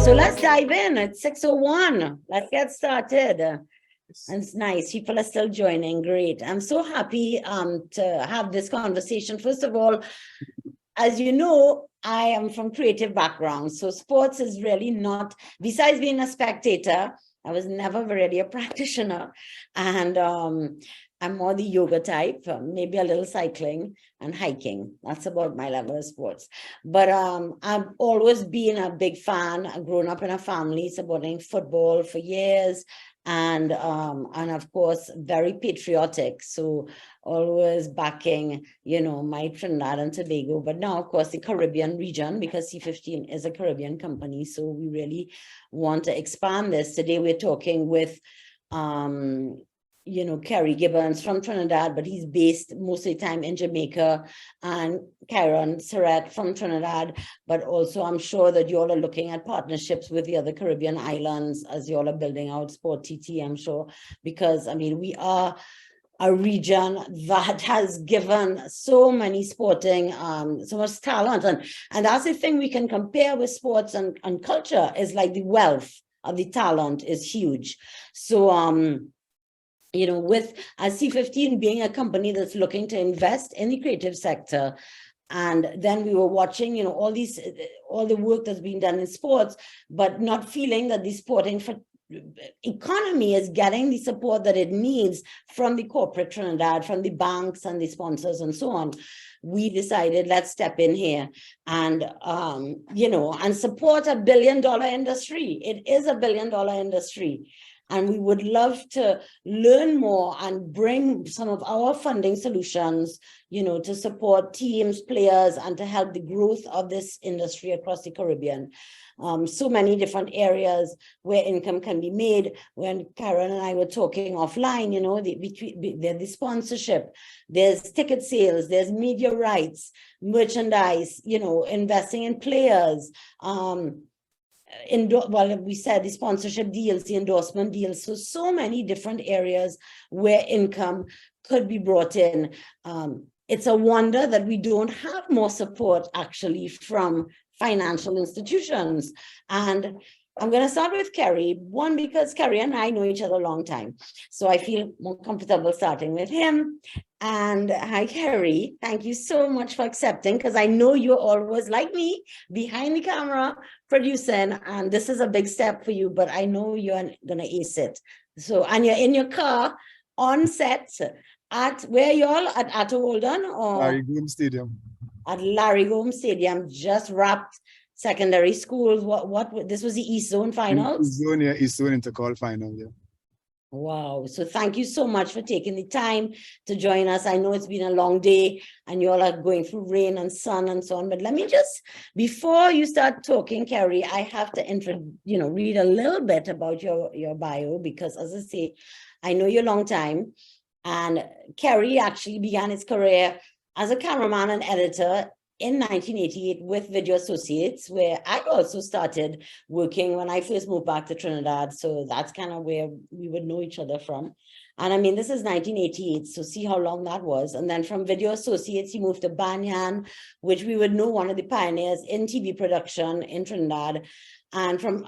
So let's dive in. It's 6:01. Let's get started. And it's nice. People are still joining. Great. I'm so happy to have this conversation. First of all, as you know, I am from creative background. So sports is really not, besides being a spectator, I was never really a practitioner. And I'm more the yoga type, maybe a little cycling and hiking. That's about my level of sports. But I've always been a big fan. I've grown up in a family supporting football for years. And of course, very patriotic. So always backing, my Trinidad and Tobago. But now, of course, the Caribbean region, because C15 is a Caribbean company. So we really want to expand this. Today, we're talking with Kerry Gibbons from Trinidad, but he's based most of the time in Jamaica, and Kairon, Serrette from Trinidad. But also, I'm sure that you all are looking at partnerships with the other Caribbean islands as you all are building out Sport TT, I'm sure, because, we are a region that has given so many sporting, so much talent. And that's the thing we can compare with sports and culture is like the wealth of the talent is huge. So, with C15 being a company that's looking to invest in the creative sector, and then we were watching, all the work that's being done in sports, but not feeling that the sporting economy is getting the support that it needs from the corporate Trinidad, from the banks and the sponsors and so on. We decided, let's step in here and, and support $1 billion industry. It is $1 billion industry. And we would love to learn more and bring some of our funding solutions, to support teams, players, and to help the growth of this industry across the Caribbean. So many different areas where income can be made. When Karen and I were talking offline, there's the sponsorship, there's ticket sales, there's media rights, merchandise, investing in players, we said the sponsorship deals, the endorsement deals, so many different areas where income could be brought in. It's a wonder that we don't have more support actually from financial institutions. And I'm going to start with Kerry, one, because Kerry and I know each other a long time. So I feel more comfortable starting with him. And hi, Kerry, thank you so much for accepting, because I know you're always, like me, behind the camera producing, and this is a big step for you, but I know you're going to ace it. So, and you're in your car on set at, where y'all, at Atto Holden? Or Larry Gomes Stadium. At Larry Gomes Stadium, just wrapped secondary schools. What this was the East Zone finals? East Zone Intercall final, yeah. Wow. So thank you so much for taking the time to join us. I know it's been a long day and you all are going through rain and sun and so on, but let me just, before you start talking, Kerry, I have to read a little bit about your bio, because as I say, I know you a long time, and Kerry actually began his career as a cameraman and editor in 1988 with Video Associates, where I also started working when I first moved back to Trinidad. So that's kind of where we would know each other from. And this is 1988, so see how long that was. And then from Video Associates, he moved to Banyan, which we would know one of the pioneers in TV production in Trinidad. And from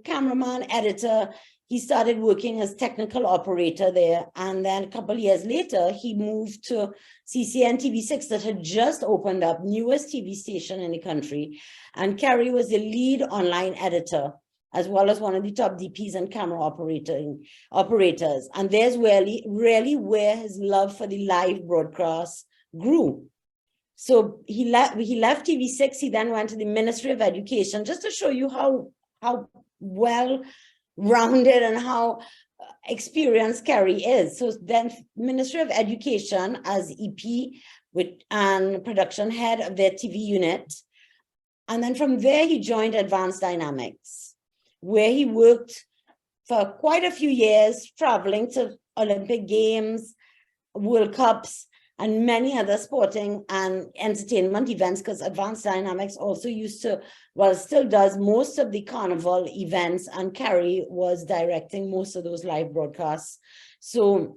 cameraman, editor, he started working as technical operator there. And then a couple of years later, he moved to CCN TV6 that had just opened up, newest TV station in the country. And Kerry was the lead online editor, as well as one of the top DPs and camera operators. And there's really where his love for the live broadcast grew. So he left TV6. He then went to the Ministry of Education, just to show you how well rounded and how experienced Kerry is. So then Ministry of Education as EP and production head of their TV unit. And then from there, he joined Advanced Dynamics, where he worked for quite a few years, traveling to Olympic Games, World Cups, and many other sporting and entertainment events, because Advanced Dynamics also still does most of the carnival events, and Kerry was directing most of those live broadcasts. So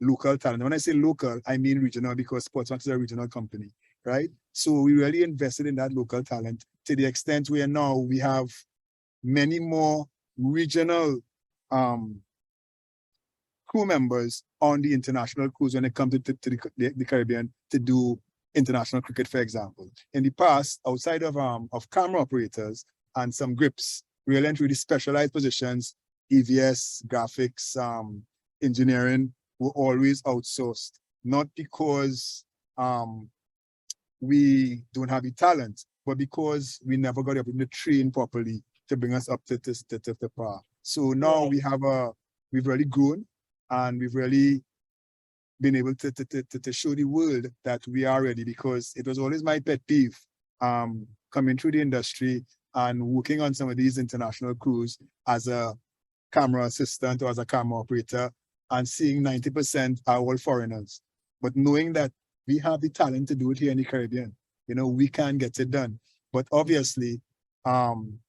local talent. When I say local, I mean regional, because SportsMax is a regional company, right? So we really invested in that local talent to the extent where now we have many more regional crew members on the international crews when it comes to the Caribbean to do international cricket, for example. In the past, outside of camera operators and some grips, we went through the specialized positions, EVS, graphics, engineering, were always outsourced, not because we don't have the talent, but because we never got up in the train properly to bring us up to par. So now we've really grown, and we've really been able to show the world that we are ready, because it was always my pet peeve coming through the industry and working on some of these international crews as a camera assistant or as a camera operator, and seeing 90% are all foreigners. But knowing that we have the talent to do it here in the Caribbean, you know, we can get it done. But obviously, nothing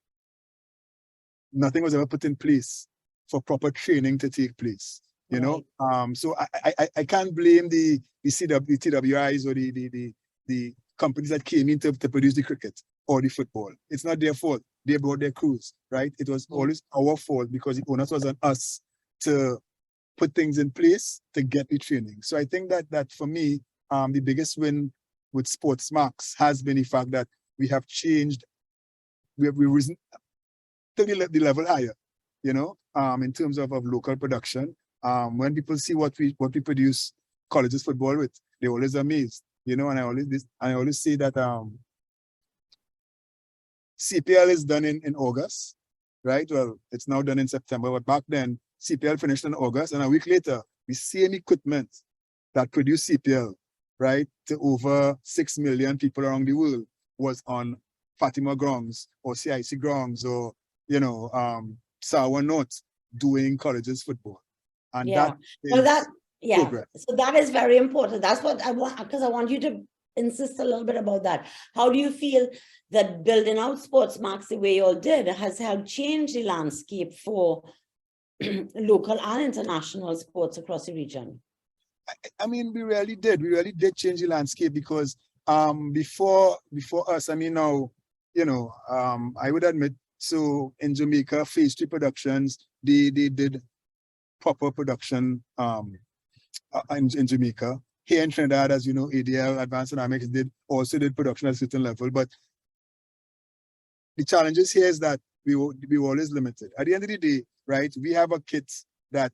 was ever put in place for proper training to take place. You know, so I can't blame the TWIs or the companies that came in to produce the cricket or the football. It's not their fault. They brought their crews, right? It was always our fault, because the onus was on us to put things in place to get the training. So I think that for me, the biggest win with SportsMax has been the fact that we have changed, we've risen to the level higher, you know, in terms of local production. When people see what we produce colleges football with, they're always amazed, you know. And I always say that CPL is done in August, right? Well, it's now done in September, but back then CPL finished in August, and a week later, the same equipment that produced CPL, right, to over 6 million people around the world was on Fatima grounds or CIC grounds or, you know, Sawa North doing colleges football. And that is progress. So that is very important. That's what I want, because I want you to insist a little bit about that. How do you feel that building out SportsMax the way you all did has helped change the landscape for local and international sports across the region? I mean, we really did. We really did change the landscape, because before us, I mean, now, you know, I would admit, so in Jamaica, Phase 3 Productions, they did proper production in Jamaica. Here in Trinidad, as you know, ADL, Advanced Dynamics, also did production at a certain level. But the challenges here is that we were always limited. At the end of the day, right, we have a kit that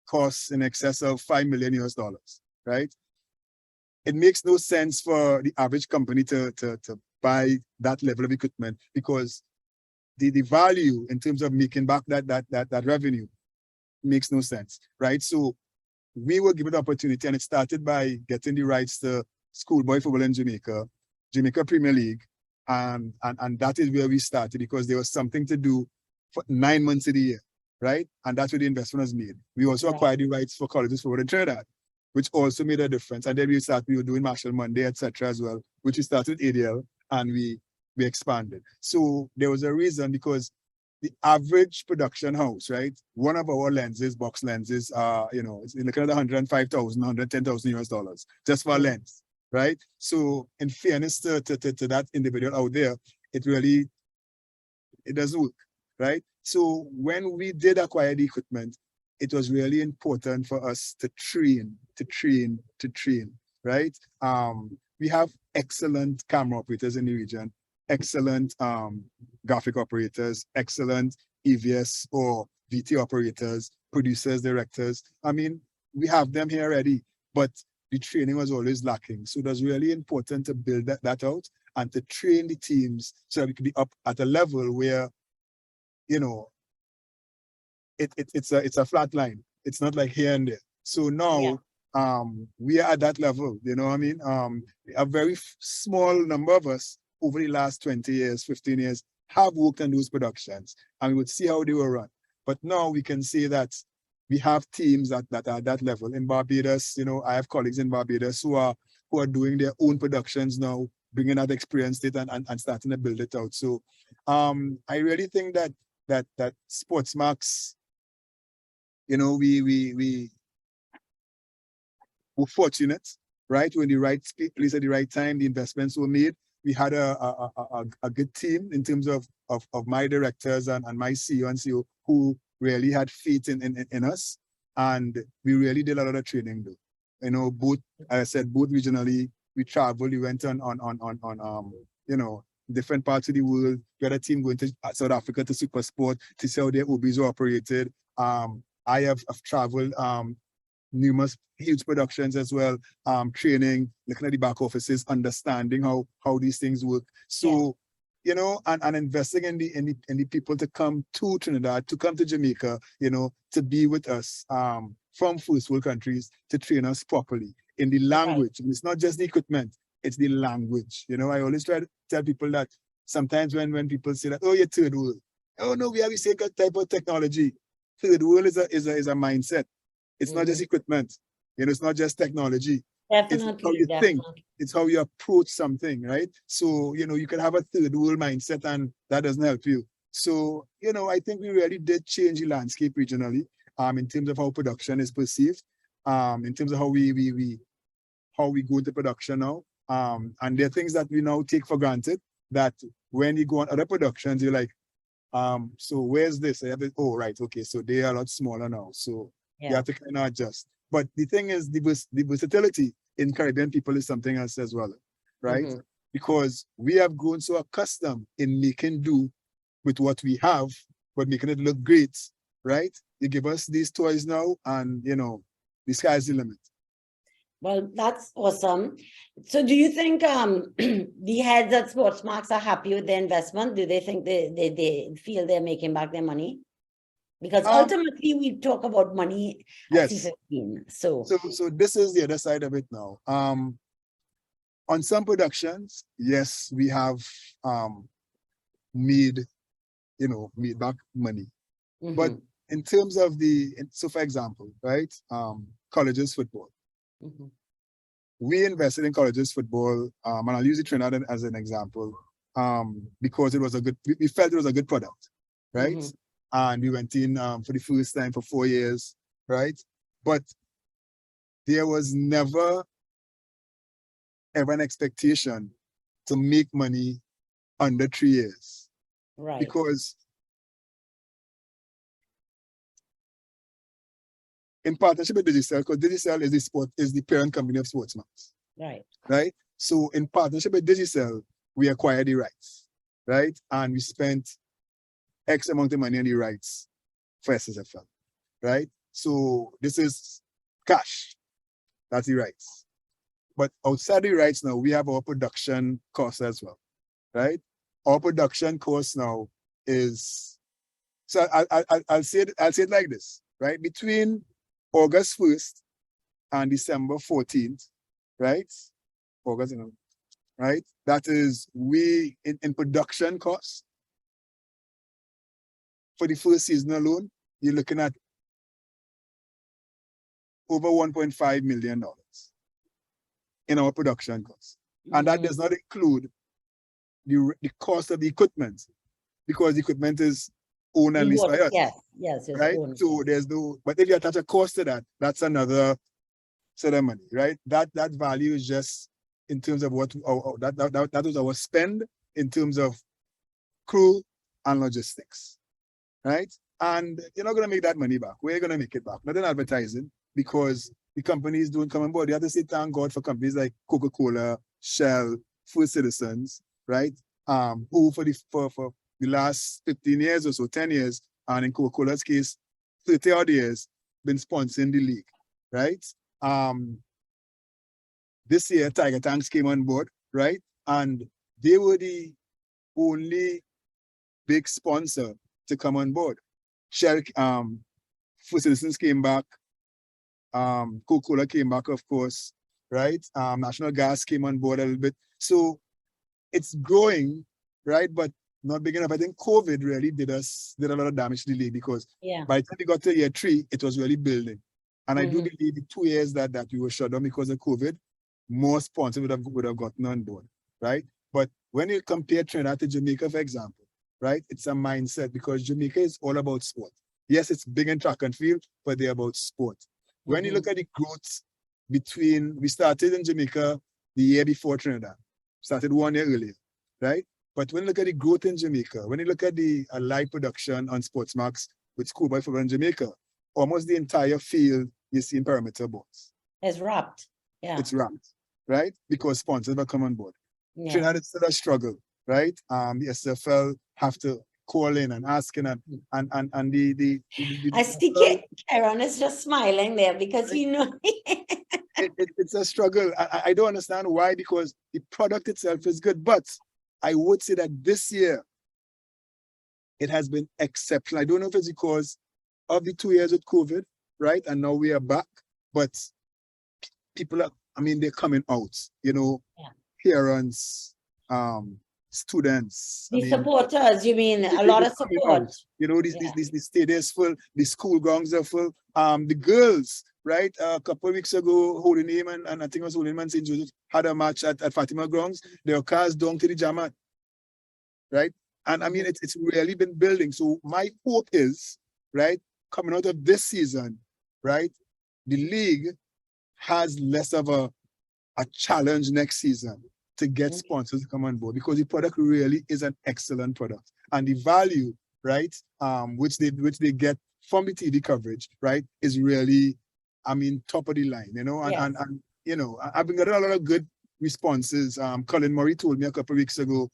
costs in excess of $5 million US, right? It makes no sense for the average company to buy that level of equipment, because the value in terms of making back that revenue makes no sense, right? So we were given the opportunity, and it started by getting the rights to schoolboy football in Jamaica Premier League, and that is where we started, because there was something to do for 9 months of the year, right? And that's where the investment was made. We also acquired the rights for colleges football in Trinidad, which also made a difference. And then we were doing Marshall Monday, etc. as well, which we started with ADL, and we expanded. So there was a reason, because the average production house, right? One of our lenses, box lenses, you know, it's looking at 105,000, 110,000 US dollars just for a lens, right? So in fairness to that individual out there, it doesn't work, right? So when we did acquire the equipment, it was really important for us to train, right? We have excellent camera operators in the region, excellent graphic operators, excellent EVS or VT operators, producers, directors. I mean, we have them here already, but the training was always lacking. So it was really important to build that out and to train the teams so that we could be up at a level where, you know, it's a flat line. It's not like here and there. So now we are at that level, you know what I mean? A very small number of us over the last 20 years, 15 years, have worked on those productions, and we would see how they were run. But now we can say that we have teams that are at that level. In Barbados, you know, I have colleagues in Barbados who are doing their own productions now, bringing that experience and starting to build it out. So I really think that SportsMax, you know, we we're fortunate, right? We're in the right place at the right time. The investments were made. We had a good team in terms of my directors and my CEO and CEO who really had faith in us. And we really did a lot of training though. You know, both, as I said, both regionally, we traveled, we went on you know, different parts of the world. We had a team going to South Africa to Super Sport to see how their OBs were operated. I have traveled numerous huge productions as well, training, looking at the back offices, understanding how these things work. So, you know, and investing in the people to come to Trinidad, to come to Jamaica, you know, to be with us from first world countries to train us properly in the language. And it's not just the equipment, it's the language. You know, I always try to tell people that sometimes when people say that, oh, you're third world. Oh no, we have the same type of technology. Third world is a mindset. It's not just equipment, you know, it's not just technology. Definitely, it's how you think, it's how you approach something, right? So, you know, you can have a third world mindset and that doesn't help you. So, you know, I think we really did change the landscape regionally, in terms of how production is perceived, in terms of how we go into production now. And there are things that we now take for granted that when you go on other productions, you're like, so where's this? I have it, oh, right, okay, so they are a lot smaller now. So you have to kind of adjust. But the thing is, the versatility in Caribbean people is something else as well, right? Because we have grown so accustomed in making do with what we have, but making it look great, right? You give us these toys now and, you know, the sky's the limit. Well, that's awesome. So do you think the heads at SportsMax are happy with their investment? Do they think they feel they're making back their money? Because ultimately we talk about money at C15. So this is the other side of it now. On some productions, yes, we have made back money. But in terms of so for example, right, colleges football. We invested in colleges football, and I'll use Trinidad as an example, because it was we felt it was a good product, right? And we went in for the first time for 4 years, right? But there was never ever an expectation to make money under 3 years. Right. Because in partnership with Digicel, because Digicel is the parent company of SportsMax. Right. Right? So in partnership with Digicel, we acquired the rights, right? And we spent X amount of money on the rights for SSFL, right? So this is cash. That's the rights. But outside the rights now, we have our production costs as well, right? Our production cost now is, so I'll say it like this, right? Between August 1st and December 14th, right? August, right? That is, we, in production costs, for the first season alone, you're looking at over $1.5 million in our production costs. And that does not include the cost of the equipment, because the equipment is owned and leased by us. Yes, right? So there's no, but if you attach a cost to that, that's another set of money, right? That value is just in terms of what that was our spend in terms of crew and logistics, right? And you're not gonna make that money back. We're gonna make it back, not in advertising, because the companies don't come on board. You have to say thank God for companies like Coca-Cola, Shell, First Citizens, right? Who for the last 15 years or so, 10 years, and in Coca-Cola's case, 30 odd years, been sponsoring the league, right? This year, Tiger Tanks came on board, right? And they were the only big sponsor to come on board. Shell, First Citizens came back, Coca-Cola came back, of course, right? National Gas came on board a little bit. So it's growing, right? But not big enough. I think COVID really did a lot of damage to the league, because by the time we got to year 3, it was really building. And I do believe the 2 years that we were shut down because of COVID, more sponsors would have gotten on board, right? But when you compare Trinidad to Jamaica, for example, right, it's a mindset, because Jamaica is all about sport. Yes, it's big in track and field, but they're about sport. When you look at the growth we started in Jamaica the year before Trinidad, started 1 year earlier, right? But when you look at the growth in Jamaica, when you look at the live production on SportsMax with schoolboy football in Jamaica, almost the entire field you see in perimeter boards. It's wrapped. Yeah. It's wrapped, right? Because sponsors will come on board. Yeah. Trinidad is still a struggle, right? The SFL have to call in and asking and the I see Kairon is just smiling there because he knows. It's a struggle. I don't understand why, because the product itself is good, but I would say that this year it has been exceptional. I don't know if it's because of the 2 years with COVID, right? And now we are back, but people are, I mean, they're coming out, you know, parents, students. The supporters, you mean, a lot of support. Out. You know, these stadiums full, the school grounds are full. The girls, right? A couple of weeks ago, Holy Name and I think it was Holy Name and St. Joseph had a match at Fatima grounds. Their cars down to the Jamat, right? And I mean, it's really been building. So my hope is, right, coming out of this season, right, the league has less of a challenge next season to get sponsors to come on board, because the product really is an excellent product, and the value, right, which they get from the TV coverage, right, is really, I mean, top of the line, you know, and you know, I've been getting a lot of good responses. Colin Murray told me a couple of weeks ago,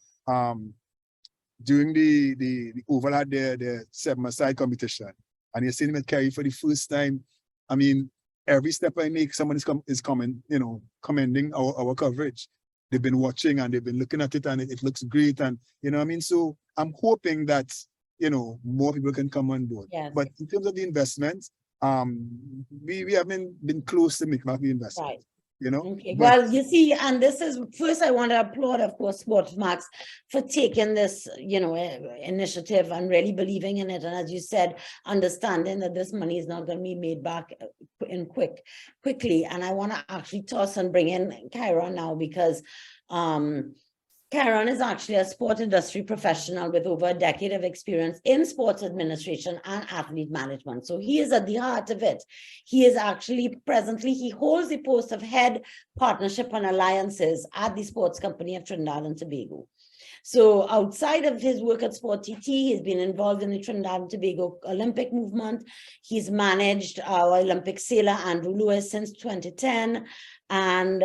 during the Oval had their 7-a-side competition, and you're seeing him at Kerry for the first time. I mean, every step I make, someone is coming, you know, commending our coverage. They've been watching and they've been looking at it, and it looks great. And, you know what I mean? So I'm hoping that, you know, more people can come on board. Yes. But in terms of the investment, we haven't been close to making the investment. Right. You know? Okay. Well, you see, and this is, first I want to applaud, of course, SportsMax for taking this, you know, initiative and really believing in it. And as you said, understanding that this money is not going to be made back in quickly. And I want to actually toss and bring in Kairon now, because Kairon is actually a sport industry professional with over a decade of experience in sports administration and athlete management. So he is at the heart of it. He is actually presently, he holds the post of head partnership and alliances at the sports company of Trinidad and Tobago. So outside of his work at Sport TT, he's been involved in the Trinidad and Tobago Olympic movement. He's managed our Olympic sailor Andrew Lewis since 2010. And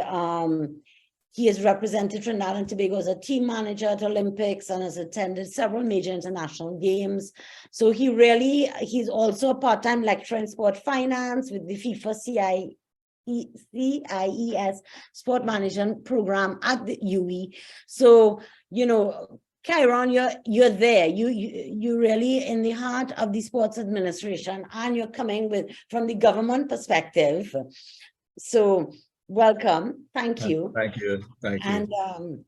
he has represented Trinidad and Tobago as a team manager at Olympics and has attended several major international games. So he's also a part-time lecturer in sport finance with the FIFA CIES Sport Management Program at the UE. So, you know, Kairon, you're there. You're really in the heart of the sports administration, and you're coming from the government perspective. So welcome. Thank you. Thank you. Thank you. And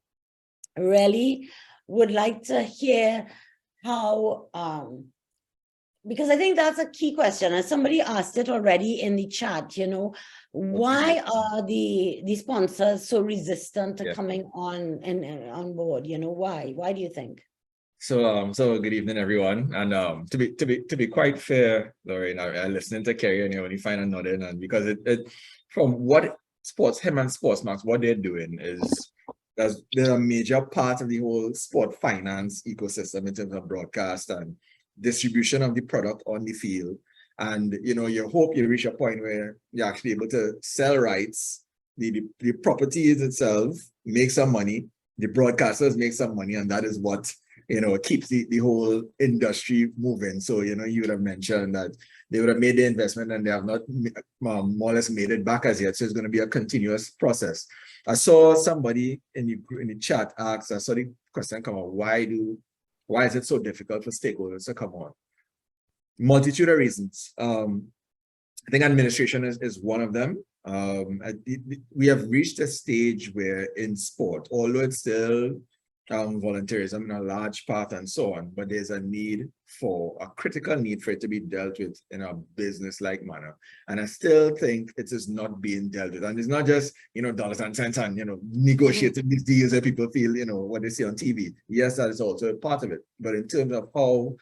really would like to hear how, because I think that's a key question, and somebody asked it already in the chat, you know, why are the sponsors so resistant to coming on board? You know, why? Why do you think? So good evening, everyone. And to be quite fair, Lorraine, I'm listening to Kerry and you only find another, and because it from what him and SportsMax, what they're doing is they're a major part of the whole sport finance ecosystem in terms of broadcast and distribution of the product on the field. And you know, you hope you reach a point where you're actually able to sell rights, the properties itself, make some money, the broadcasters make some money, and that is what, you know, keeps the whole industry moving. So, you know, you would have mentioned that they would have made the investment and they have not more or less made it back as yet. So it's going to be a continuous process. I saw somebody in the chat ask, I saw the question come on, why is it so difficult for stakeholders to come on? Multitude of reasons. I think administration is one of them. We have reached a stage where in sport, although it's still volunteerism in a large part and so on, but there's a critical need for it to be dealt with in a business-like manner. And I still think it is not being dealt with. And it's not just, you know, dollars and cents and, you know, negotiating these deals that people feel, you know, what they see on TV. Yes, that is also a part of it. But in terms of how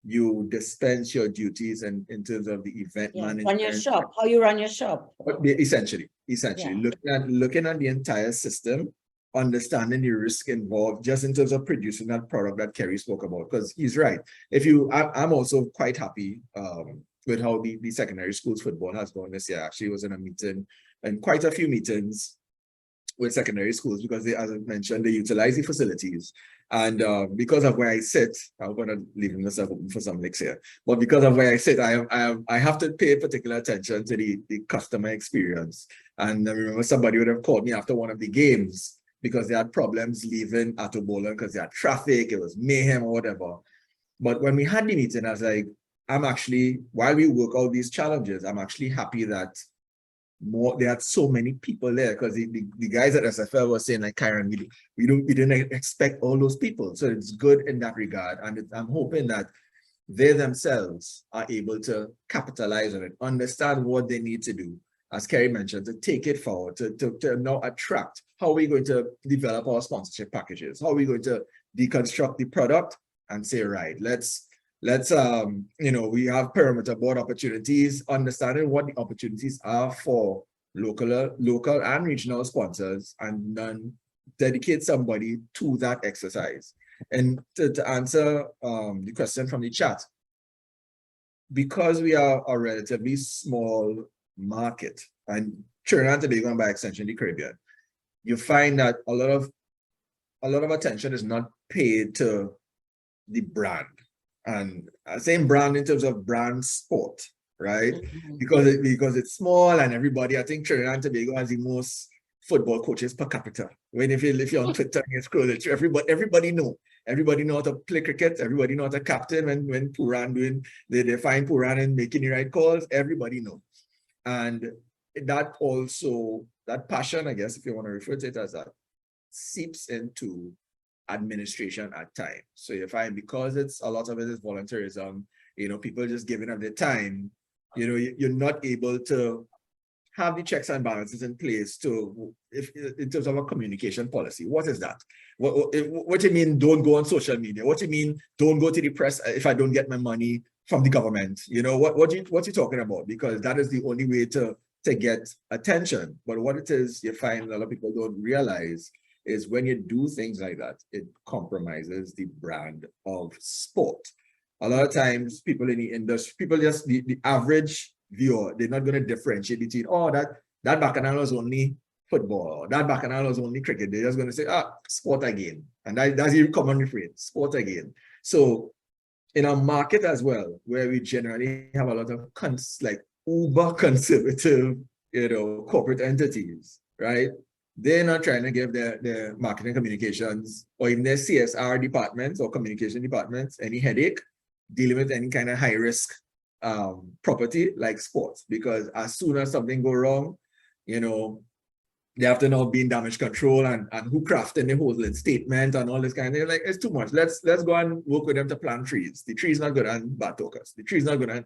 you dispense your duties in terms of the event Yeah, management. run your shop, how you run your shop. Essentially, Yeah. looking at the entire system, understanding the risk involved just in terms of producing that product that Kerry spoke about. Because he's right. I'm also quite happy with how the secondary schools football has gone this year. Actually, was in a meeting and quite a few meetings with secondary schools because they, as I mentioned, they utilize the facilities. And because of where I sit, I'm going to leave myself open for some licks here. But because of where I sit, I have to pay particular attention to the customer experience. And I remember somebody would have called me after one of the games because they had problems leaving Tobago because they had traffic, it was mayhem or whatever. But when we had the meeting, I was like, I'm actually, while we work out these challenges, I'm actually happy that there are so many people there because the guys at SFL were saying like, Kairon, we didn't expect all those people. So it's good in that regard. And I'm hoping that they themselves are able to capitalize on it, understand what they need to do, as Kerry mentioned, to take it forward, to now attract. How are we going to develop our sponsorship packages? How are we going to deconstruct the product and say, right, let's we have perimeter board opportunities, understanding what the opportunities are for local and regional sponsors, and then dedicate somebody to that exercise. And to answer the question from the chat, because we are a relatively small market, and Trinidad and Tobago, and by extension the Caribbean, you find that a lot of attention is not paid to the brand. And I'm saying brand in terms of brand sport, right? Mhm. Because it's small and everybody, I think Trinidad and Tobago has the most football coaches per capita. When if you're on Twitter and you scroll it, everybody know how to play cricket, everybody know how to captain when Puran doing they find Puran and making the right calls, everybody know. And that also, that passion, I guess, if you want to refer to it as that, seeps into administration at times. So you find because it's a lot of it is volunteerism, people just giving up their time, you're not able to have the checks and balances in place in terms of a communication policy. What is that? What do you mean don't go on social media? What do you mean don't go to the press if I don't get my money from the government? What you talking about? Because that is the only way to get attention. But what it is, you find a lot of people don't realize is when you do things like that, it compromises the brand of sport. A lot of times people in the industry, the average viewer, they're not going to differentiate between, that bacchanal is only football, that bacchanal is only cricket. They're just going to say, sport again. And that's the common refrain, sport again. So in a market as well, where we generally have a lot of uber conservative, corporate entities, right? They're not trying to give their marketing communications or even their CSR departments or communication departments any headache dealing with any kind of high risk property like sports, because as soon as something go wrong, they have to now be in damage control and who crafting the whole statement and all this kind of thing. Like, it's too much. Let's go and work with them to plant trees. The tree's not good on bad talkers. The tree's not good on,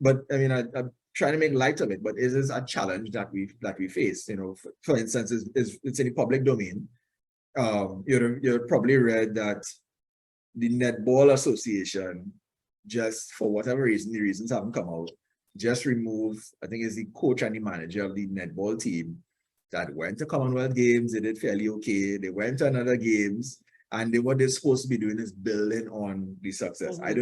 but I mean, I'm trying to make light of it, but it is a challenge that we face. For instance, it's in the public domain. You probably read that the Netball Association, just for whatever reason, the reasons haven't come out, just removed, I think it's the coach and the manager of the netball team that went to Commonwealth Games. They did fairly okay. They went to another games, and what they're supposed to be doing is building on the success. Mm-hmm. I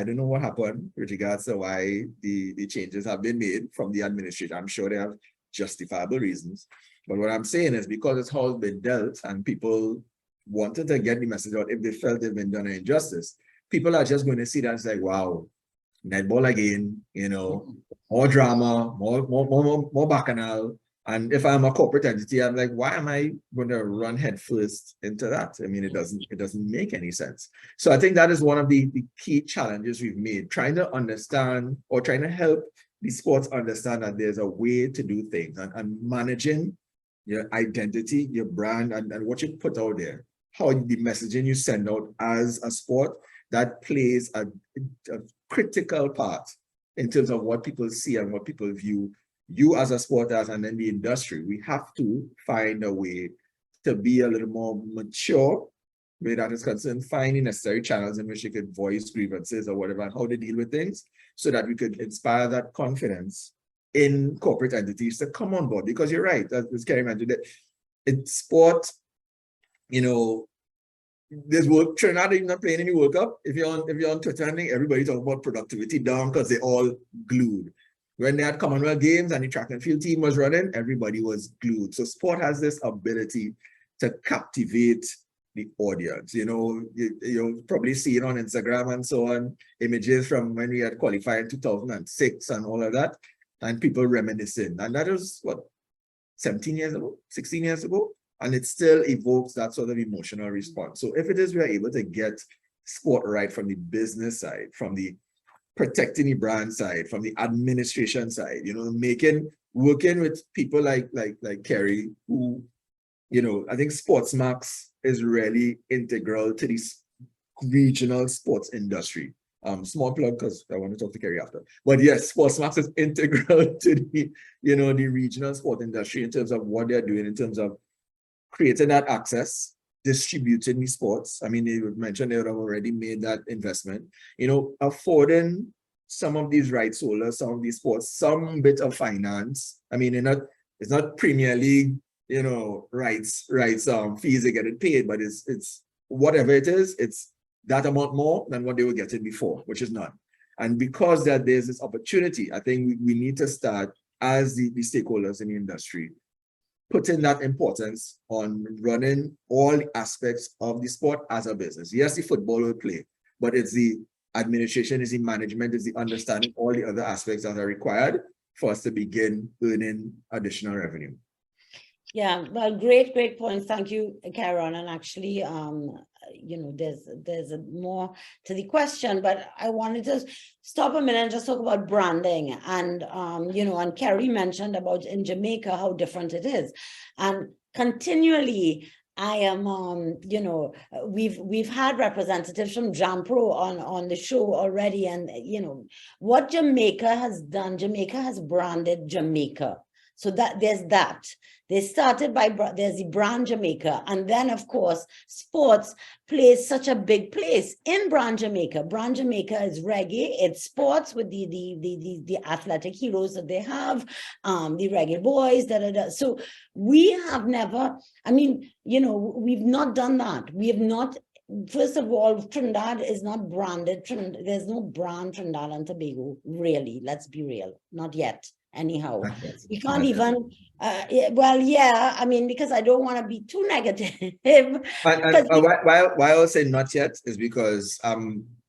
don't know what happened with regards to why the changes have been made from the administration. I'm sure they have justifiable reasons. But what I'm saying is because it's how it's been dealt and people wanted to get the message out if they felt they've been done an injustice, people are just going to see that it's like, wow, netball again, more drama, more bacchanal. And if I'm a corporate entity, I'm like, why am I going to run headfirst into that? I mean, it doesn't make any sense. So I think that is one of the key challenges we've made, trying to understand or trying to help the sports understand that there's a way to do things and managing your identity, your brand, and what you put out there, how the messaging you send out as a sport, that plays a critical part in terms of what people see and what people view you as a sport as, and then the industry. We have to find a way to be a little more mature where that is concerned, find the necessary channels in which they could voice grievances or whatever, and how they deal with things, so that we could inspire that confidence in corporate entities to come on board. Because you're right, as Kerry mentioned, that it's sport, you know, there's work. Trinidad is not playing any World Cup. If you're on Twitter, I think everybody talking about productivity down because they all glued. When they had Commonwealth Games and the track and field team was running, everybody was glued. So sport has this ability to captivate the audience. You know, you'll probably see it on Instagram and so on, images from when we had qualified in 2006 and all of that, and people reminiscing. And that was, what, 17 years ago, 16 years ago? And it still evokes that sort of emotional response. So if it is we are able to get sport right from the business side, from the protecting the brand side, from the administration side, you know, working with people like Kerry, who, you know, I think SportsMax is really integral to this regional sports industry. Small plug because I want to talk to Kerry after. But yes, SportsMax is integral to the, you know, the regional sport industry in terms of what they're doing, in terms of creating that access, distributing the sports. I mean, they mentioned they would have already made that investment, you know, affording some of these rights holders, some of these sports, some bit of finance. I mean, it's not Premier League, you know, rights, fees they get it paid, but it's whatever it is, it's that amount more than what they were getting before, which is none. And because that there's this opportunity, I think we need to start as the stakeholders in the industry, putting that importance on running all aspects of the sport as a business. Yes, the football will play, but it's the administration, it's the management, it's the understanding, all the other aspects that are required for us to begin earning additional revenue. Yeah, well, great points. Thank you, Kairon. And actually, you know, there's more to the question, but I wanted to stop a minute and just talk about branding. And, you know, and Kerry mentioned about in Jamaica, how different it is. And continually, I am, you know, we've had representatives from JAMPRO on the show already. And, you know, what Jamaica has done, Jamaica has branded Jamaica. So that there's that. They started by, there's the brand Jamaica. And then, of course, sports plays such a big place in brand Jamaica. Brand Jamaica is reggae. It's sports with the athletic heroes that they have, the reggae boys, So we have never, I mean, you know, we've not done that. We have not. First of all, Trinidad is not branded. There's no brand Trinidad and Tobago, really. Let's be real. Not yet. Anyhow, we can't even, well, yeah, I mean, because I don't want to be too negative. Why I will say not yet is because,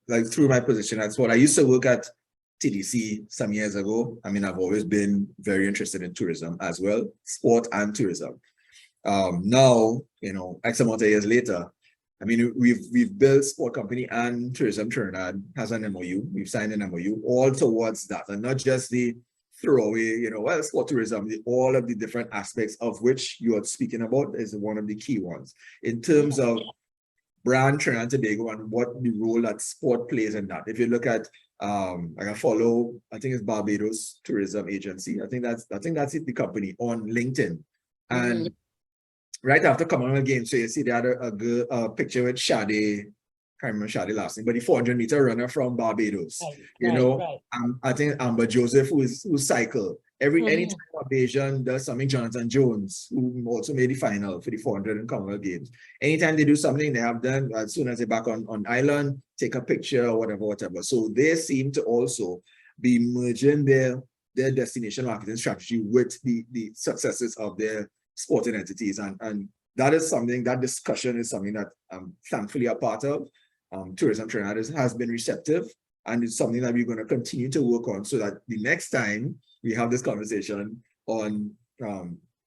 like through my position at sport, I used to work at TDC some years ago. I mean, I've always been very interested in tourism as well, sport and tourism. Now, you know, X amount of years later, I mean, we've built sport company and tourism. Trinidad has an MOU. We've signed an MOU all towards that, and not just the throwaway, you know, well, sport tourism, all of the different aspects of which you are speaking about is one of the key ones in terms of brand Trinidad and Tobago and what the role that sport plays in that. If you look at, I can follow, I think it's Barbados Tourism Agency. I think that's it, the company on LinkedIn. And right after Commonwealth Games, so you see they had a picture with Shade. Can't remember Shadi last name, but the 400-meter runner from Barbados. I think Amber Joseph, who cycle. Anytime a Bayesian does something, Jonathan Jones, who also made the final for the 400 in Commonwealth Games. Anytime they do something, they have done, as soon as they're back on island, take a picture or whatever. So they seem to also be merging their destination marketing strategy with the successes of their sporting entities. And that is something, that discussion is something that I'm thankfully a part of. Tourism Trinidad has been receptive, and it's something that we're going to continue to work on so that the next time we have this conversation on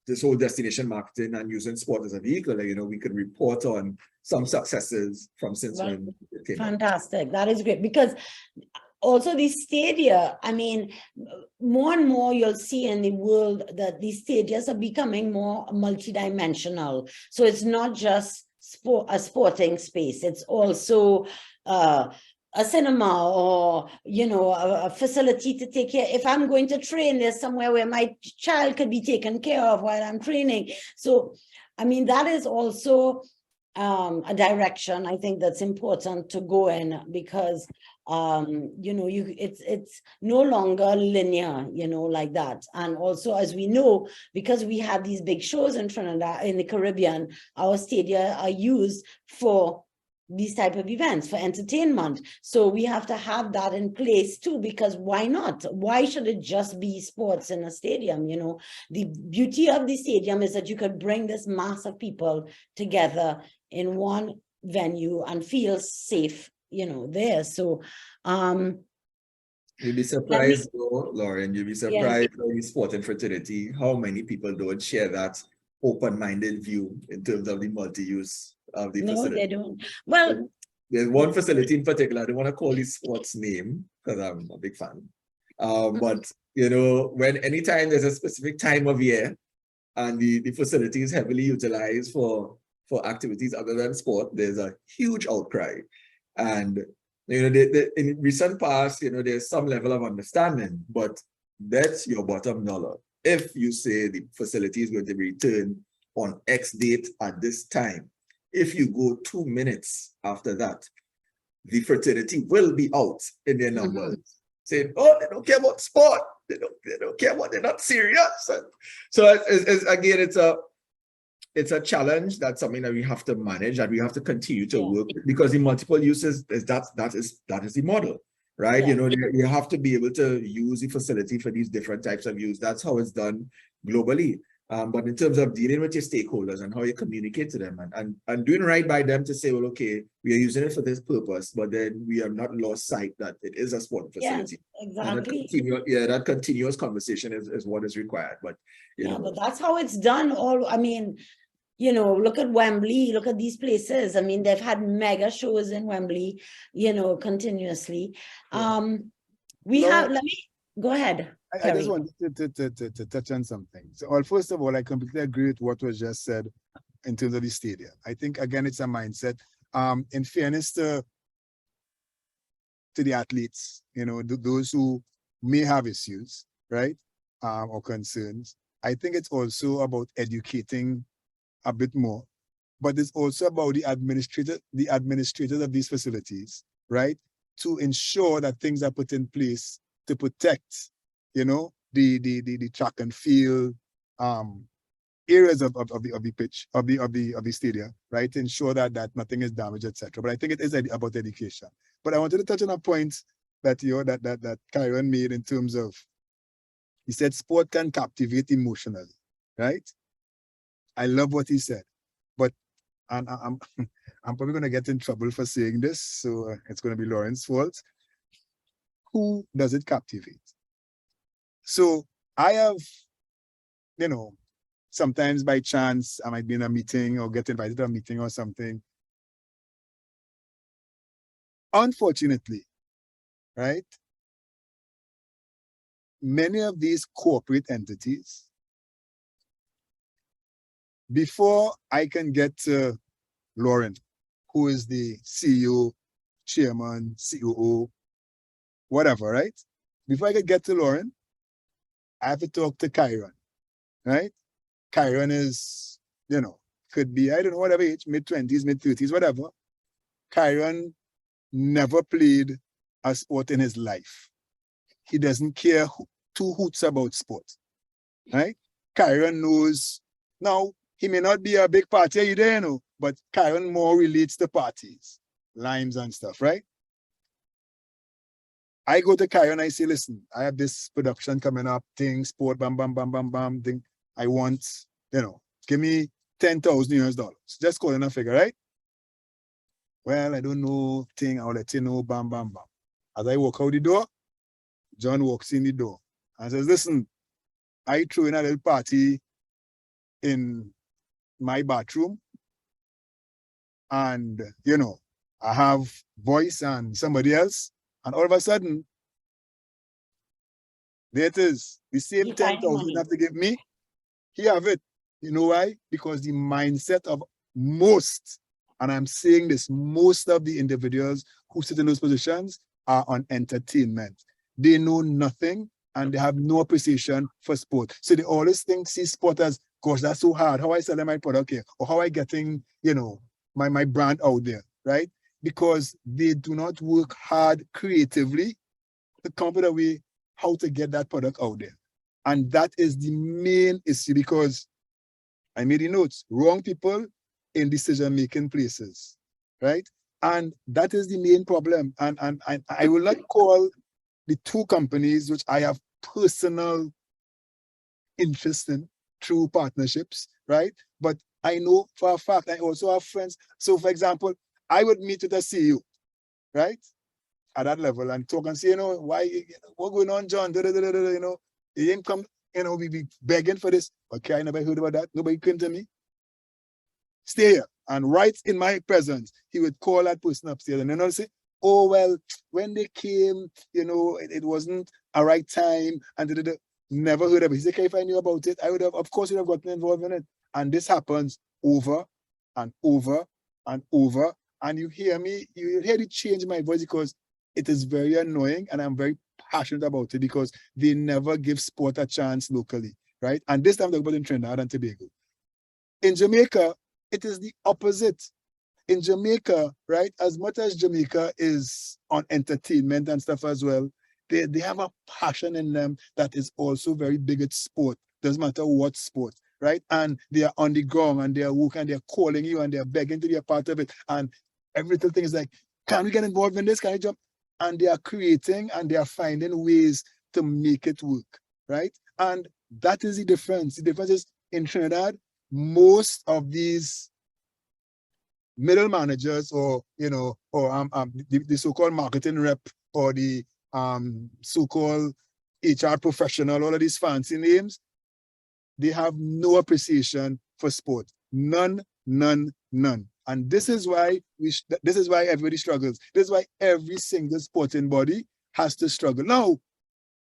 this whole destination marketing and using sport as a vehicle, you know, we could report on some successes from since when it came fantastic. That is great, because also the stadia, I mean, more and more you'll see in the world that these stadiums are becoming more multidimensional. So it's not just a sporting space, it's also a cinema, or, you know, a facility to take care. If I'm going to train, there's somewhere where my child could be taken care of while I'm training. So, I mean, that is also a direction I think that's important to go in, because it's no longer linear, like that. And also, as we know, because we have these big shows in Trinidad, in the Caribbean, our stadia are used for these type of events, for entertainment. So we have to have that in place too, because why not? Why should it just be sports in a stadium? The beauty of the stadium is that you could bring this mass of people together in one venue and feel safe, there. So you'd be surprised though, Lauren, you'd be surprised when you sport and fraternity, how many people don't share that open-minded view in terms of the multi-use of the facility. No, they don't. Well, there's one facility in particular, I don't want to call the sports name because I'm a big fan. But when anytime there's a specific time of year and the facility is heavily utilized for activities other than sport, there's a huge outcry. And in recent past, there's some level of understanding, but that's your bottom dollar. If you say the facility is going to be returned on X date at this time, if you go 2 minutes after that, the fraternity will be out in their numbers, saying, "Oh, they don't care about sport. They don't care about. They're not serious." And so again, it's a challenge. That's something that we have to manage, that we have to continue to work with, because the multiple uses that is the model, right? You have to be able to use the facility for these different types of use. That's how it's done globally. But in terms of dealing with your stakeholders and how you communicate to them and doing right by them to say, well, okay, we are using it for this purpose, but then we have not lost sight that it is a sport facility. Yes, exactly. That continuous conversation is what is required. But but that's how it's done. Look at Wembley, look at these places. I mean, they've had mega shows in Wembley, continuously. Let me go ahead. I just wanted to touch on something. So, first of all, I completely agree with what was just said in terms of the stadium. I think, again, it's a mindset. In fairness to the athletes, those who may have issues, right, or concerns, I think it's also about educating a bit more. But it's also about the administrators of these facilities, right, to ensure that things are put in place to protect the track and field areas of the pitch, of the stadium, right? To ensure that nothing is damaged, etc. But I think it is about education. But I wanted to touch on a point that that Kairon made in terms of, he said sport can captivate emotionally, right? I love what he said, but I'm probably going to get in trouble for saying this, so it's going to be Lauren's fault. Who does it captivate? So I have, sometimes by chance, I might be in a meeting or get invited to a meeting or something. Unfortunately, right, many of these corporate entities, before I can get to Lauren, who is the CEO, chairman, COO, whatever, right? Before I could get to Lauren, I have to talk to Kairon, right? Kairon is, could be, I don't know, whatever age, mid-20s, mid-30s, whatever. Kairon never played a sport in his life. He doesn't care two hoots about sport, right? Kairon knows, now, he may not be a big party either, but Kairon more relates to parties, limes and stuff, right? I go to Kairon, I say, listen, I have this production coming up, thing, sport, bam, bam, bam, bam, bam, thing. I want, give me $10,000. Just call in a figure, right? Well, I don't know, thing, I'll let you know, bam, bam, bam. As I walk out the door, John walks in the door and says, listen, I threw in a little party in my bathroom, and, I have voice and somebody else. And all of a sudden, there it is. The same 10,000 you have to give me, he have it. You know why? Because the mindset of most, and I'm saying this, most of the individuals who sit in those positions are on entertainment. They know nothing and they have no appreciation for sport. So they always see sport as, gosh, that's so hard. How I selling my product here? Or how I getting, my brand out there, right? Because they do not work hard creatively to come up with a way how to get that product out there. And that is the main issue, because I made the notes, wrong people in decision-making places, right? And that is the main problem. And I will not call the two companies which I have personal interest in through partnerships, right? But I know for a fact, I also have friends. So for example, I would meet with a CEO, right? At that level and talk and say, you know, why, what going on, John? You know, he didn't come, you know, we be begging for this. Okay, I never heard about that. Nobody came to me. Stay here. And right in my presence, he would call that person upstairs and then I'll say, oh, well, when they came, you know, it wasn't a right time and never heard of it. He said, okay, if I knew about it, I would have, of course, would have gotten involved in it. And this happens over and over and over. And you hear me, you hear the change in my voice because it is very annoying and I'm very passionate about it because they never give sport a chance locally, right? And this time they're about in Trinidad and Tobago. In Jamaica, it is the opposite. In Jamaica, right, as much as Jamaica is on entertainment and stuff as well, they have a passion in them that is also very big at sport. Doesn't matter what sport, right? And they are on the ground and they are working and they're calling you and they're begging to be a part of it. And every little thing is like, can we get involved in this? Can I jump? And they are creating and they are finding ways to make it work, right? And that is the difference. The difference is in Trinidad, most of these middle managers or, you know, or the so-called marketing rep or the so-called HR professional, all of these fancy names, they have no appreciation for sport. None, none, none. And this is why this is why everybody struggles. This is why every single sporting body has to struggle. Now,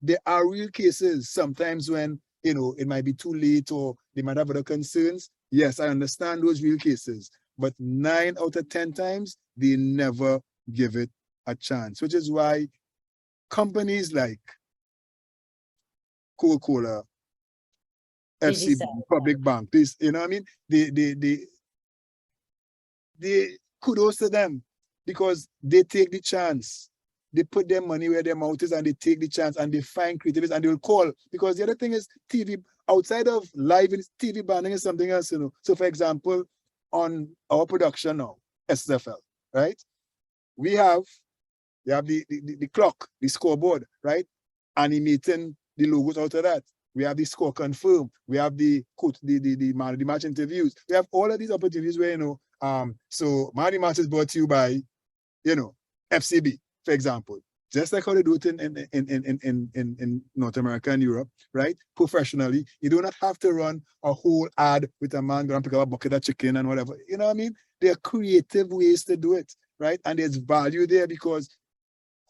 there are real cases sometimes when, you know, it might be too late or they might have other concerns. Yes, I understand those real cases. But 9 out of 10 times, they never give it a chance, which is why companies like Coca-Cola, FCB, Public Bank, this, you know what I mean? They kudos to them because they take the chance. They put their money where their mouth is and they take the chance and they find creativities and they will call. Because the other thing is TV, outside of live, TV banning is something else, you know. So for example, on our production now, SFL, right? We have the clock, the scoreboard, right? Animating the logos out of that. We have the score confirmed. We have the match interviews. We have all of these opportunities where, you know, so man of the match is brought to you by, you know, FCB, for example. Just like how they do it in North America and Europe, right? Professionally, you do not have to run a whole ad with a man going to pick up a bucket of chicken and whatever. You know what I mean? There are creative ways to do it, right? And there's value there because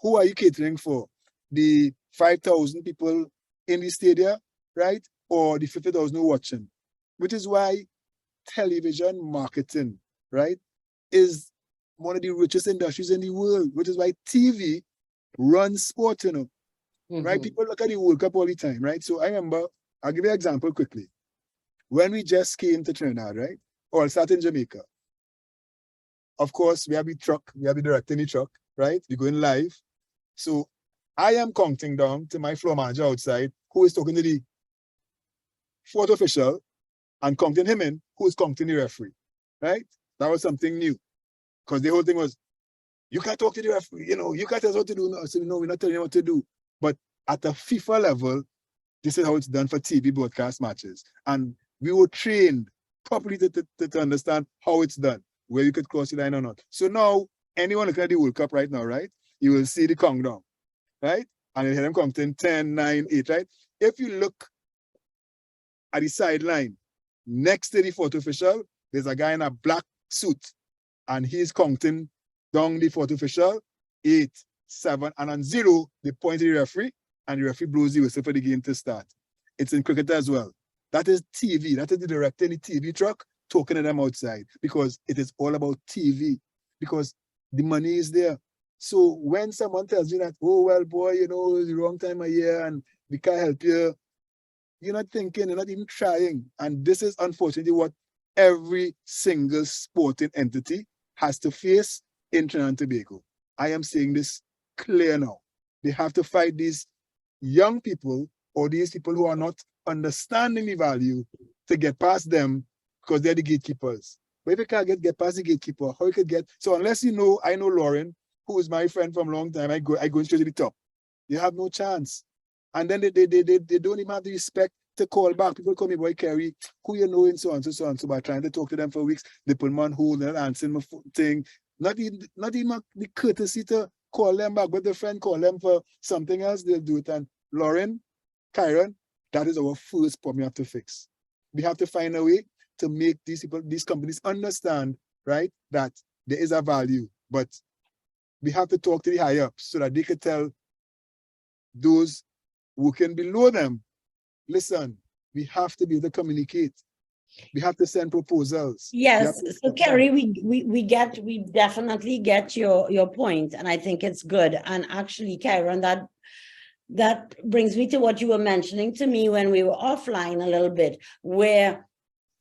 who are you catering for? The 5,000 people in the stadium, right? Or the 50,000 who are watching? Which is why television marketing, right, is one of the richest industries in the world, which is why TV runs sport, you know, right? People look at the World Cup all the time, right? So I remember, I'll give you an example quickly. When we just came to Trinidad, right? Or I'll start in Jamaica. Of course, we have the truck, we have the director in the truck, right? We're going live. So I am counting down to my floor manager outside, who is talking to the fourth official and counting him in, who is counting the referee, right? That was something new. Because the whole thing was, you can't talk to the referee, you know, you can't tell us what to do. No, I said, no, we're not telling you what to do. But at the FIFA level, this is how it's done for TV broadcast matches. And we were trained properly to understand how it's done, where you could cross the line or not. So now, anyone looking at the World Cup right now, right, you will see the countdown, right? And you hear them counting 10, 9, 8, right? If you look at the sideline, next to the fourth official, there's a guy in a black suit, and he's counting down the fourth official, 8, 7, and on 0, they point to the referee, and the referee blows the whistle for the game to start. It's in cricket as well. That is TV. That is the director in the TV truck talking to them outside because it is all about TV because the money is there. So when someone tells you that, oh, well, boy, you know, it's the wrong time of year and we can't help you, you're not thinking, you're not even trying. And this is unfortunately what every single sporting entity has to face in Trinidad and Tobago. I am saying this clear now. They have to fight these young people or these people who are not understanding the value to get past them because they're the gatekeepers. But if you can't get past the gatekeeper, how you could get, so unless you know, I know Lorraine, who is my friend from a long time, I go straight to the top. You have no chance. And then they don't even have the respect to call back. People call me, boy, Kerry, who you know, and so on, so on. So by trying to talk to them for weeks, they put me on hold and answering my thing. Not even the courtesy to call them back, but the friend call them for something else, they'll do it. And Lorraine, Kairon, that is our first problem we have to fix. We have to find a way to make these people, these companies understand, right, that there is a value, but we have to talk to the higher ups so that they can tell those working below them, listen, we have to be able to communicate. We have to send proposals. Yes, so Kerry, we definitely get your point, and I think it's good. And actually, Kairon, that brings me to what you were mentioning to me when we were offline a little bit, where,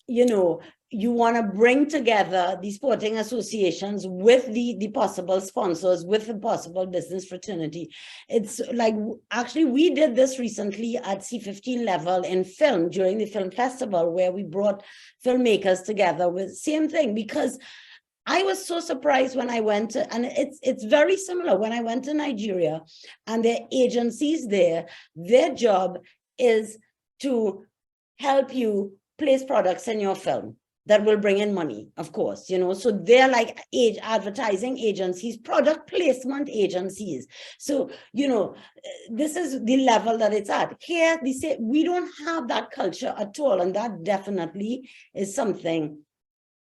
you know, you want to bring together the sporting associations with the possible sponsors, with the possible business fraternity. It's like, actually, we did this recently at C15 level in film during the film festival, where we brought filmmakers together with same thing, because I was so surprised when I went to, and it's very similar when I went to Nigeria, and their agencies there, their job is to help you place products in your film that will bring in money, of course, you know, so they're like advertising agencies, product placement agencies. So, you know, this is the level that it's at. Here, they say we don't have that culture at all, and that definitely is something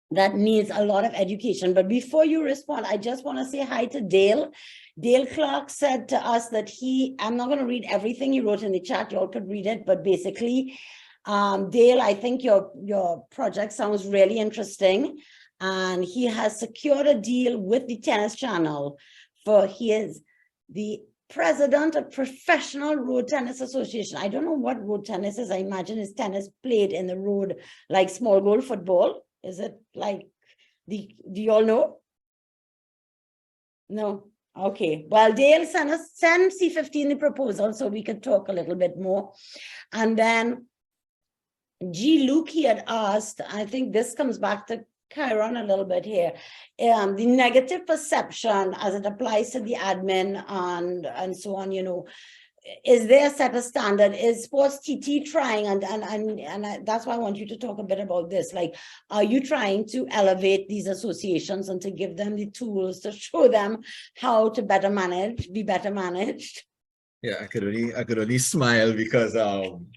that needs a lot of education. But before you respond, I just want to say hi to Dale. Dale Clark said to us that I'm not going to read everything he wrote in the chat, you all could read it, but basically, Dale, I think your project sounds really interesting, and he has secured a deal with the Tennis Channel he is the president of Professional Road Tennis Association. I don't know what road tennis is. I imagine it's tennis played in the road, like small goal football. Is it like do you all know? No. Okay. Well, Dale, send C15 the proposal so we can talk a little bit more. And then G. Luke, he had asked, I think this comes back to Kairon a little bit here, the negative perception as it applies to the admin and so on, you know, is there a set of standard? Is Sports TT trying, and that's why I want you to talk a bit about this, like, are you trying to elevate these associations and to give them the tools to show them how to be better managed? Yeah, I could only smile because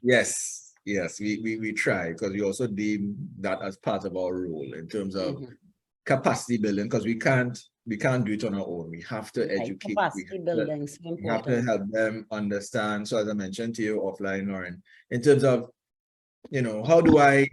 yes, we try, because we also deem that as part of our role in terms of capacity building, because we can't do it on our own. We have to educate. Capacity building is important. We have to help them understand. So as I mentioned to you offline, Lauren, in terms of, you know, how do I,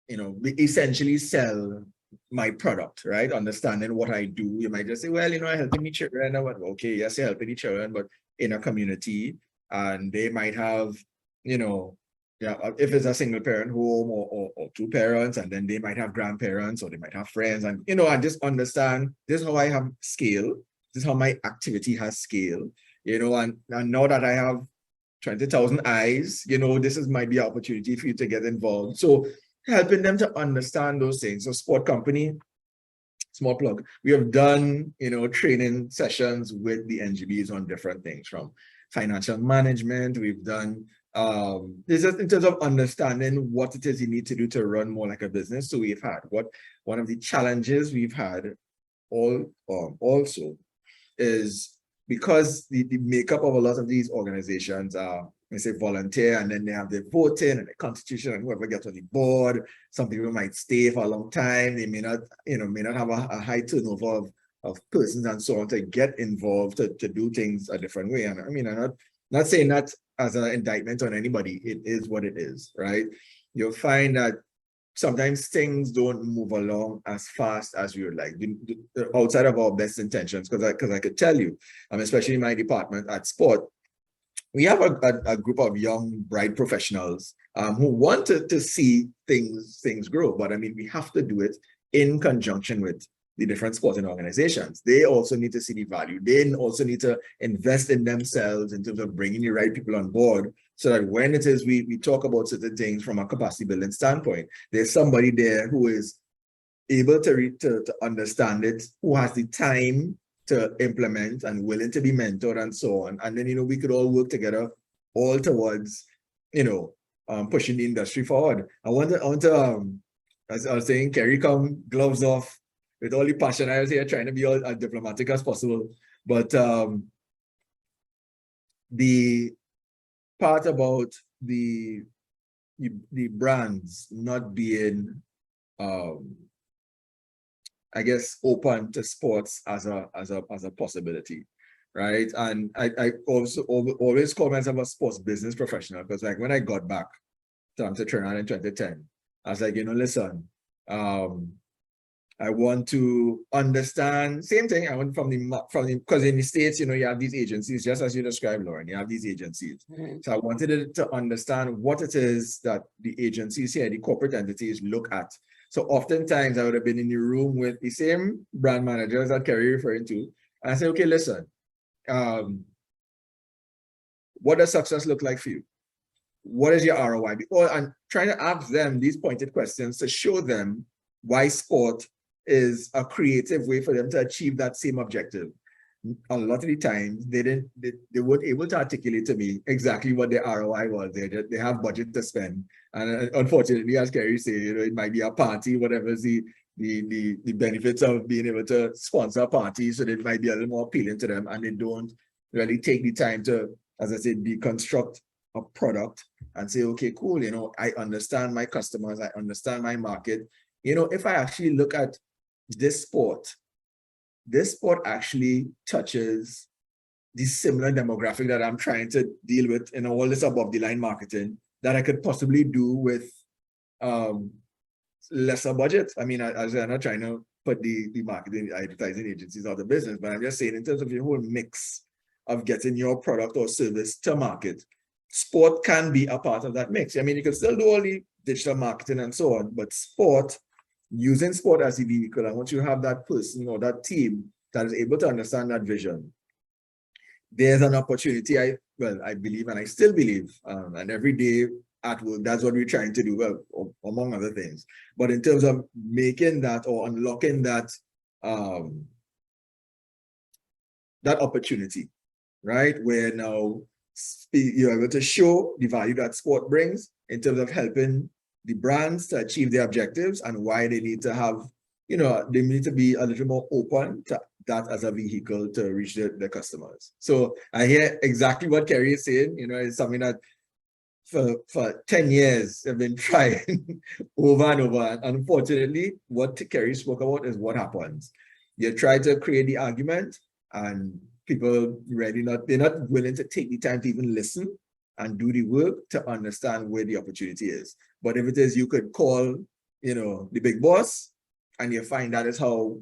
you know, essentially sell my product, right? Understanding what I do. You might just say, well, you know, I'm helping the children. Okay, yes, you're helping the children, but in a community, and they might have, you know, yeah, if it's a single parent home or two parents, and then they might have grandparents or they might have friends, and, you know, I just understand this is how I have scale. This is how my activity has scale, you know, and now that I have 20,000 eyes, you know, this might be an opportunity for you to get involved. So helping them to understand those things. So sport company, small plug, we have done, you know, training sessions with the NGBs on different things, from financial management. We've done this is in terms of understanding what it is you need to do to run more like a business. So we've had one of the challenges we've had also is because the makeup of a lot of these organizations are, they say, volunteer, and then they have their voting and the constitution, and whoever gets on the board. Some people might stay for a long time. They may not have a high turnover of persons and so on to get involved to do things a different way. And I mean, I'm not saying that as an indictment on anybody. It is what it is, right? You'll find that sometimes things don't move along as fast as we would like, outside of our best intentions. Because I could tell you, especially in my department at sport, we have a group of young, bright professionals who want to see things grow. But I mean, we have to do it in conjunction with the different sporting organizations. They also need to see the value. They also need to invest in themselves in terms of bringing the right people on board, so that when it is we talk about certain things from a capacity building standpoint, there's somebody there who is able to understand it, who has the time to implement and willing to be mentored and so on. And then, you know, we could all work together all towards, you know, pushing the industry forward. I want to as I was saying, Kerry, come gloves off with all the passion. I was here trying to be all as diplomatic as possible. But the part about the brands not being I guess open to sports as a possibility, right? And I also always call myself a sports business professional, because like when I got back to Trinidad in 2010, I was like, you know, listen, I want to understand, same thing. I went from the because in the States, you know, you have these agencies, just as you described, Lauren, you have these agencies. So I wanted to understand what it is that the agencies here, the corporate entities, look at. So oftentimes I would have been in the room with the same brand managers that Kerry referring to, and I say, okay, listen, what does success look like for you? What is your ROI? And trying to ask them these pointed questions to show them why sport is a creative way for them to achieve that same objective. A lot of the times they weren't able to articulate to me exactly what their ROI was. They have budget to spend, and unfortunately, as Kerry said, you know, it might be a party, whatever is the benefits of being able to sponsor a party, so it might be a little more appealing to them, and they don't really take the time to, as I said, deconstruct a product and say, okay, cool, you know, I understand my customers, I understand my market. You know, if I actually look at this sport actually touches the similar demographic that I'm trying to deal with in all this above the line marketing that I could possibly do with lesser budget. I mean, I'm not trying to put the marketing advertising agencies out of business, but I'm just saying in terms of your whole mix of getting your product or service to market, sport can be a part of that mix. I mean, you can still do all the digital marketing and so on, but using sport as a vehicle, and once you have that person or that team that is able to understand that vision, there's an opportunity. I believe, and I still believe, and every day at work, that's what we're trying to do, well, among other things. But in terms of making that or unlocking that, that opportunity, right? Where now you're able to show the value that sport brings in terms of helping the brands to achieve their objectives, and why they need to have, you know, they need to be a little more open to that as a vehicle to reach their customers. So I hear exactly what Kerry is saying. You know, it's something that for 10 years I've been trying over and over. And unfortunately, what Kerry spoke about is what happens. You try to create the argument, and people really they're not willing to take the time to even listen and do the work to understand where the opportunity is. But if it is, you could call, you know, the big boss, and you find that is how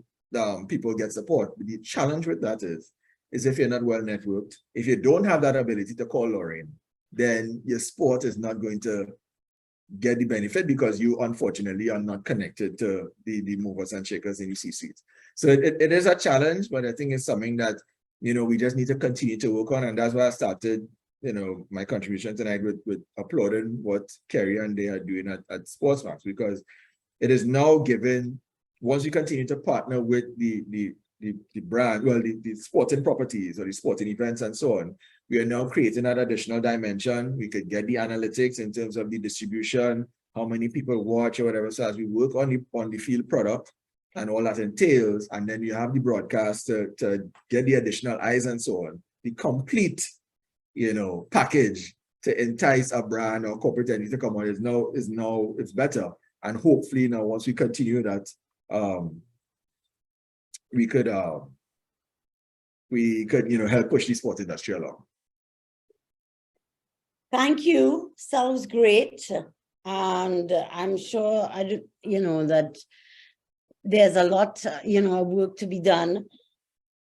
people get support. But the challenge with that is if you're not well networked, if you don't have that ability to call Lorraine, then your sport is not going to get the benefit, because you unfortunately are not connected to the movers and shakers in the C-suite. So it is a challenge, but I think it's something that, you know, we just need to continue to work on. And that's why I started, you know, my contribution tonight with applauding what Kerry and they are doing at SportsMax, because it is now given, once you continue to partner with the brand, well, the sporting properties or the sporting events and so on, we are now creating that additional dimension. We could get the analytics in terms of the distribution, how many people watch or whatever. So as we work on the field product and all that entails, and then you have the broadcast to get the additional eyes and so on, the complete, you know, package to entice a brand or corporate entity to come on is now it's better. And hopefully now, once we continue that, we could you know, help push the sport industry along. Thank you. Sounds great. And I'm sure you know that there's a lot, you know, work to be done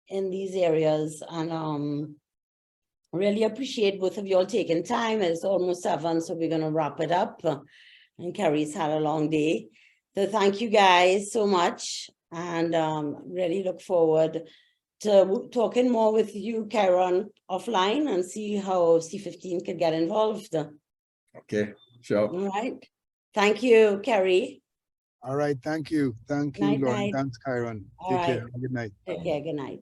in these areas. And Really appreciate both of you all taking time. It's almost 7, so we're gonna wrap it up. And Kerry's had a long day. So thank you guys so much. And really look forward to talking more with you, Kairon, offline and see how C15 could get involved. Okay, sure. All right. Thank you, Kerry. All right. Thank you. Thank you, Night, Lauren. night. Thanks, Kairon. All Take care. right. Have a good night. Take care. Good night.